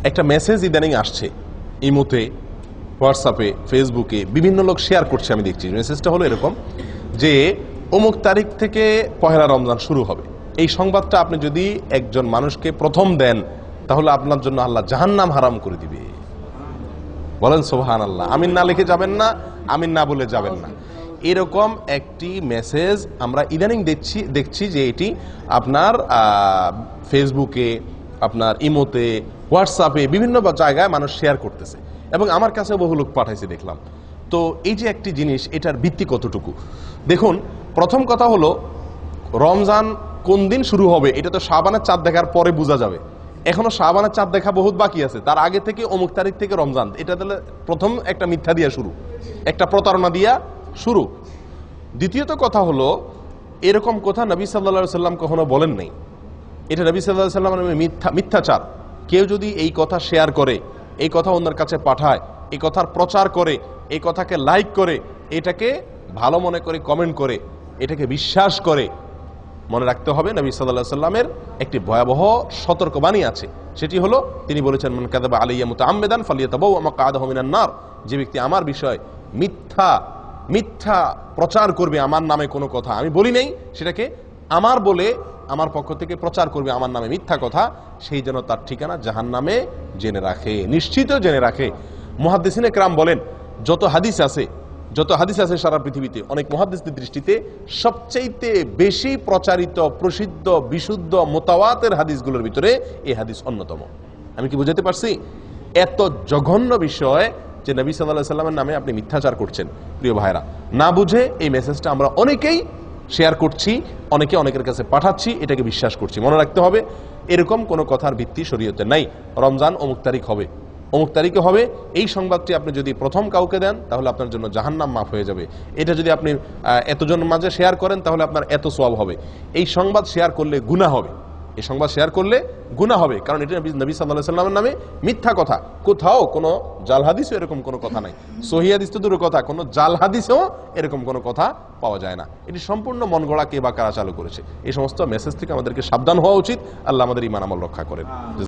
একটা মেসেজ ইদানিং আসছে ইমোতে, হোয়াটসঅ্যাপে, ফেসবুকে বিভিন্ন লোক শেয়ার করছে, আমি দেখছি। মেসেজটা হলো এরকম যে অমুক তারিখ থেকে পহেলা রমজান শুরু হবে। এই সংবাদটা আপনি যদি একজন মানুষকে প্রথম দেন তাহলে আপনার জন্য আল্লাহ জাহান্নাম হারাম করে দিবে। বলেন সুবহানাল্লাহ। আমিন না লিখে যাবেন না, আমিন না বলে যাবেন না। এরকম একটি মেসেজ আমরা ইদানিং দেখছি যে এটি আপনার ফেসবুকে, আপনার ইমোতে, হোয়াটসঅ্যাপে বিভিন্ন জায়গায় মানুষ শেয়ার করতেছে এবং আমার কাছে বহু লোক পাঠাইছে দেখলাম। তো এই যে একটি জিনিস, এটার ভিত্তি কতটুকু? দেখুন, প্রথম কথা হলো রমজান কোন দিন শুরু হবে এটা তো শাবানের চাঁদ দেখার পরে বোঝা যাবে। এখনো শাবানের চাঁদ দেখা বহুত বাকি আছে, তার আগে থেকে অমুক তারিখ থেকে রমজান, এটা তাহলে প্রথম একটা মিথ্যা দিয়া শুরু, একটা প্রতারণা দিয়া শুরু। দ্বিতীয়ত কথা হলো, এরকম কথা নবী সাল্লাল্লাহু আলাইহি সাল্লাম কখনো বলেন নাই। এটা নবী সাল্লাল্লাহু আলাইহি সাল্লামের মিথ্যাচার। কেউ যদি এই কথা শেয়ার করে, এই কথা অন্যের কাছে পাঠায়, এই কথার প্রচার করে, এই কথাকে লাইক করে, এটাকে ভালো মনে করে কমেন্ট করে, এটাকে বিশ্বাস করে, মনে রাখতে হবে নবী সাল্লাল্লাহু আলাইহি সাল্লামের একটি ভয়াবহ সতর্কবাণী আছে। সেটি হলো তিনি বলেছেন, মান কাযাবা আলাইয়া মুতাআম্মিদান ফালিয়াতাবাওয়া মাকআদাহু মিনান নার। যে ব্যক্তি আমার বিষয় মিথ্যা প্রচার করবে, আমার নামে কোনো কথা আমি বলি নাই সেটাকে আমার বলে আমার পক্ষ থেকে প্রচার করবে আমার নামে মিথ্যা কথা, সেই জন্য তার ঠিকানা জাহান্নামে জেনে রাখে, নিশ্চিত জেনে রাখে। মুহাদ্দিসিনে কেরাম বলেন, যত হাদিস আছে সারা পৃথিবীতে, অনেক মুহাদ্দিসদের দৃষ্টিতে সবচাইতে বেশি প্রচারিত, প্রসিদ্ধ, বিশুদ্ধ, মুতাওয়াতির হাদিসগুলোর ভিতরে এই হাদিস অন্যতম। আমি কি বুঝাতে পারছি? এত জঘন্য বিষয় যে নবী সাল্লাল্লাহু আলাইহি সাল্লামের নামে আপনি মিথ্যাচার করছেন। প্রিয় ভাইরা, না বুঝে এই মেসেজটা আমরা অনেকেই শেয়ার করছি, অনেকের কাছে পাঠাচ্ছি, এটাকে বিশ্বাস করছি। মনে রাখতে হবে, এরকম কোনো কথার ভিত্তি শরীয়তে নাই। রমজান অমুক তারিখ হবে, অমুক তারিখে হবে, এই সংবাদটি আপনি যদি প্রথম কাউকে দেন তাহলে আপনার জন্য জাহান্নাম মাফ হয়ে যাবে। এটা যদি আপনি এতজনের মাঝে শেয়ার করেন তাহলে আপনার এত সওয়াব হবে। এই সংবাদ শেয়ার করলে গুনাহ হবে, এই সংবাদ শেয়ার করলে গুনাহ হবে, কারণ এটা নবী সাল্লাল্লাহু আলাইহি সাল্লামের নামে মিথ্যা কথা। কোথাও কোনো জাল হাদিসও এরকম কোনো কথা নাই। সহিহ হাদিস তো দূরের কথা, কোনো জাল হাদিসেও এরকম কোনো কথা পাওয়া যায় না। এটি সম্পূর্ণ মন গড়া কে বা কারা চালু করেছে। এই সমস্ত মেসেজ থেকে আমাদেরকে সাবধান হওয়া উচিত। আল্লাহ আমাদের ঈমান আমল রক্ষা করেন।